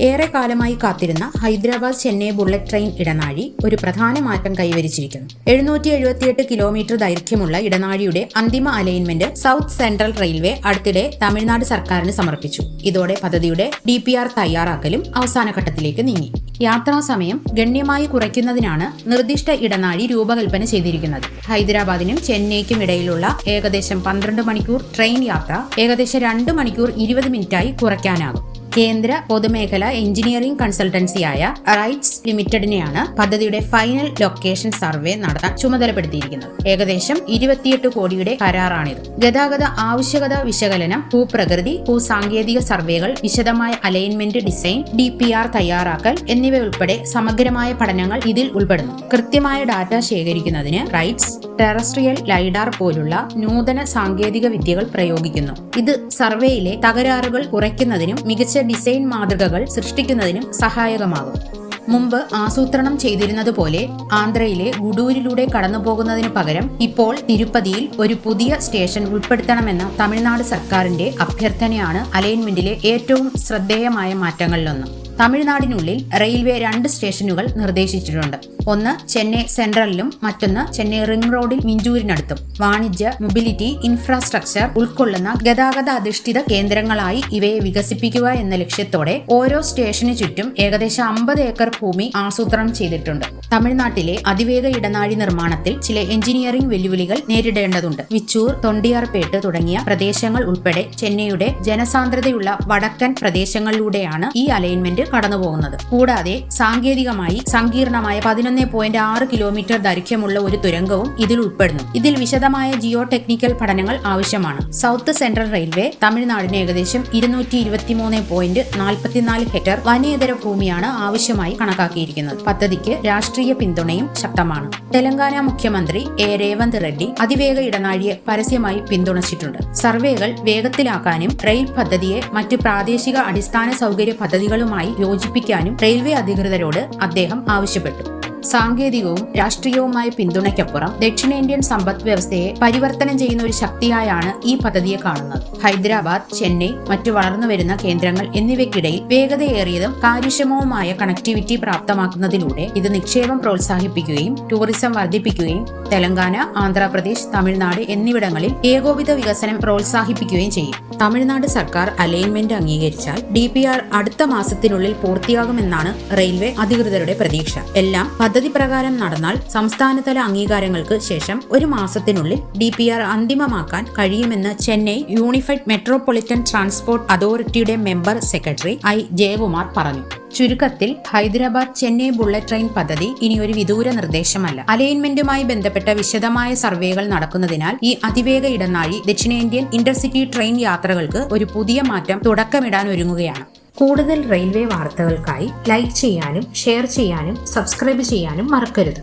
ഏറെ കാലമായി കാത്തിരുന്ന ഹൈദരാബാദ് ചെന്നൈ ബുള്ളറ്റ് ട്രെയിൻ ഇടനാഴി ഒരു പ്രധാന മാറ്റം കൈവരിച്ചിരിക്കുന്നു. 778 കിലോമീറ്റർ ദൈർഘ്യമുള്ള ഇടനാഴിയുടെ അന്തിമ അലൈൻമെന്റ് സൗത്ത് സെൻട്രൽ റെയിൽവേ അടുത്തിടെ തമിഴ്നാട് സർക്കാരിന് സമർപ്പിച്ചു. ഇതോടെ പദ്ധതിയുടെ DPR തയ്യാറാക്കലും അവസാന ഘട്ടത്തിലേക്ക് നീങ്ങി. യാത്രാസമയം ഗണ്യമായി കുറയ്ക്കുന്നതിനാണ് നിർദ്ദിഷ്ട ഇടനാഴി രൂപകൽപ്പന ചെയ്തിരിക്കുന്നത്. ഹൈദരാബാദിനും ചെന്നൈക്കും ഇടയിലുള്ള ഏകദേശം 12 മണിക്കൂർ ട്രെയിൻ യാത്ര ഏകദേശം 2 മണിക്കൂർ 20 മിനിറ്റായി കുറയ്ക്കാനാകും. കേന്ദ്ര പൊതുമേഖല എഞ്ചിനീയറിംഗ് കൺസൾട്ടൻസിയായ റൈറ്റ്സ് ലിമിറ്റഡിനെയാണ് പദ്ധതിയുടെ ഫൈനൽ ലൊക്കേഷൻ സർവേ നടത്താൻ ചുമതലപ്പെടുത്തിയിരിക്കുന്നത്. ഏകദേശം 28 കോടിയുടെ കരാറാണിത്. ഗതാഗത ആവശ്യകത വിശകലനം, ഭൂപ്രകൃതി, ഭൂസാങ്കേതിക സർവേകൾ, വിശദമായ അലൈൻമെന്റ് ഡിസൈൻ, DPR തയ്യാറാക്കൽ എന്നിവയുൾപ്പെടെ സമഗ്രമായ പഠനങ്ങൾ ഇതിൽ ഉൾപ്പെടുന്നു. കൃത്യമായ ഡാറ്റ ശേഖരിക്കുന്നതിന് റൈറ്റ്സ് ടെറസ്ട്രിയൽ ലൈഡാർ പോലുള്ള നൂതന സാങ്കേതിക വിദ്യകൾ പ്രയോഗിക്കുന്നു. ഇത് സർവേയിലെ തകരാറുകൾ കുറയ്ക്കുന്നതിനും മികച്ച ഡിസൈൻ മാതൃകകൾ സൃഷ്ടിക്കുന്നതിനും സഹായകമാകും. മുമ്പ് ആസൂത്രണം ചെയ്തിരുന്നതുപോലെ ആന്ധ്രയിലെ ഗുഡൂരിലൂടെ കടന്നുപോകുന്നതിനു പകരം ഇപ്പോൾ തിരുപ്പതിയിൽ ഒരു പുതിയ സ്റ്റേഷൻ ഉൾപ്പെടുത്തണമെന്ന തമിഴ്നാട് സർക്കാരിന്റെ അഭ്യർത്ഥനയാണ് അലൈൻമെന്റിലെ ഏറ്റവും ശ്രദ്ധേയമായ മാറ്റങ്ങളിലൊന്ന്. തമിഴ്നാടിനുള്ളിൽ റെയിൽവേ 2 സ്റ്റേഷനുകൾ നിർദ്ദേശിച്ചിട്ടുണ്ട്. ഒന്ന് ചെന്നൈ സെൻട്രലിലും മറ്റൊന്ന് ചെന്നൈ റിംഗ് റോഡിൽ മിഞ്ചൂരിനടുത്തും. വാണിജ്യ, മൊബിലിറ്റി, ഇൻഫ്രാസ്ട്രക്ചർ ഉൾക്കൊള്ളുന്ന ഗതാഗത അധിഷ്ഠിത കേന്ദ്രങ്ങളായി ഇവയെ വികസിപ്പിക്കുക എന്ന ലക്ഷ്യത്തോടെ ഓരോ സ്റ്റേഷനു ചുറ്റും ഏകദേശം 50 ഏക്കർ ഭൂമി ആസൂത്രണം ചെയ്തിട്ടുണ്ട്. തമിഴ്നാട്ടിലെ അതിവേഗ ഇടനാഴി നിർമ്മാണത്തിൽ ചില എഞ്ചിനീയറിംഗ് വെല്ലുവിളികൾ നേരിടേണ്ടതുണ്ട്. വിച്ചൂർ, തൊണ്ടിയാർപേട്ട് തുടങ്ങിയ പ്രദേശങ്ങൾ ഉൾപ്പെടെ ചെന്നൈയുടെ ജനസാന്ദ്രതയുള്ള വടക്കൻ പ്രദേശങ്ങളിലൂടെയാണ് ഈ അലൈൻമെന്റ് കടന്നുപോകുന്നത്. കൂടാതെ സാങ്കേതികമായി സങ്കീർണമായ 11.6 കിലോമീറ്റർ ദൈർഘ്യമുള്ള ഒരു തുരങ്കവും ഇതിൽ ഉൾപ്പെടുന്നു. ഇതിൽ വിശദമായ ജിയോ ടെക്നിക്കൽ പഠനങ്ങൾ ആവശ്യമാണ്. സൗത്ത് സെൻട്രൽ റെയിൽവേ തമിഴ്നാടിന് ഏകദേശം 223.44 ഹെക്ടർ വനേതര ഭൂമിയാണ് ആവശ്യമായി കണക്കാക്കിയിരിക്കുന്നത്. പദ്ധതിക്ക് രാഷ്ട്രീയ പിന്തുണയും ശക്തമാണ്. തെലങ്കാന മുഖ്യമന്ത്രി രേവന്ത് റെഡ്ഡി അതിവേഗ ഇടനാഴിയെ പരസ്യമായി പിന്തുണച്ചിട്ടുണ്ട്. സർവേകൾ വേഗത്തിലാക്കാനും റെയിൽ പദ്ധതിയെ മറ്റ് പ്രാദേശിക അടിസ്ഥാന സൗകര്യ പദ്ധതികളുമായി യോജിപ്പിക്കാനും റെയിൽവേ അധികൃതരോട് അദ്ദേഹം ആവശ്യപ്പെട്ടു. സാങ്കേതികവും രാഷ്ട്രീയവുമായ പിന്തുണയ്ക്കപ്പുറം ദക്ഷിണേന്ത്യൻ സമ്പദ് വ്യവസ്ഥയെ പരിവർത്തനം ചെയ്യുന്ന ഒരു ശക്തിയായാണ് ഈ പദ്ധതിയെ കാണുന്നത്. ഹൈദരാബാദ്, ചെന്നൈ, മറ്റു വളർന്നുവരുന്ന കേന്ദ്രങ്ങൾ എന്നിവയ്ക്കിടയിൽ വേഗതയേറിയതും കാര്യക്ഷമവുമായ കണക്ടിവിറ്റി പ്രാപ്തമാക്കുന്നതിലൂടെ ഇത് നിക്ഷേപം പ്രോത്സാഹിപ്പിക്കുകയും ടൂറിസം വർദ്ധിപ്പിക്കുകയും തെലങ്കാന, ആന്ധ്രാപ്രദേശ്, തമിഴ്നാട് എന്നിവിടങ്ങളിൽ ഏകോപിത വികസനം പ്രോത്സാഹിപ്പിക്കുകയും ചെയ്യും. തമിഴ്നാട് സർക്കാർ അലൈൻമെന്റ് അംഗീകരിച്ചാൽ DPR അടുത്ത മാസത്തിനുള്ളിൽ പൂർത്തിയാകുമെന്നാണ് റെയിൽവേ അധികൃതരുടെ പ്രതീക്ഷ. എല്ലാം പദ്ധതി പ്രകാരം നടന്നാൽ സംസ്ഥാനതല അംഗീകാരങ്ങൾക്ക് ശേഷം 1 മാസത്തിനുള്ളിൽ DPR അന്തിമമാക്കാൻ കഴിയുമെന്ന് ചെന്നൈ യൂണിഫൈഡ് മെട്രോപൊളിറ്റൻ ട്രാൻസ്പോർട്ട് അതോറിറ്റിയുടെ മെമ്പർ സെക്രട്ടറി ജയകുമാർ പറഞ്ഞു. ചുരുക്കത്തിൽ ഹൈദരാബാദ് ചെന്നൈ ബുള്ളറ്റ് ട്രെയിൻ പദ്ധതി ഇനി ഒരു വിദൂര നിർദ്ദേശമല്ല. അലൈൻമെന്റുമായി ബന്ധപ്പെട്ട വിശദമായ സർവേകൾ നടക്കുന്നതിനാൽ ഈ അതിവേഗ ഇടനാഴി ദക്ഷിണേന്ത്യൻ ഇന്റർസിറ്റി ട്രെയിൻ യാത്രകൾക്ക് ഒരു പുതിയ മാറ്റം തുടക്കമിടാൻ ഒരുങ്ങുകയാണ്. കൂടുതൽ റെയിൽവേ വാർത്തകൾക്കായി ലൈക്ക് ചെയ്യാനും ഷെയർ ചെയ്യാനും സബ്സ്ക്രൈബ് ചെയ്യാനും മറക്കരുത്.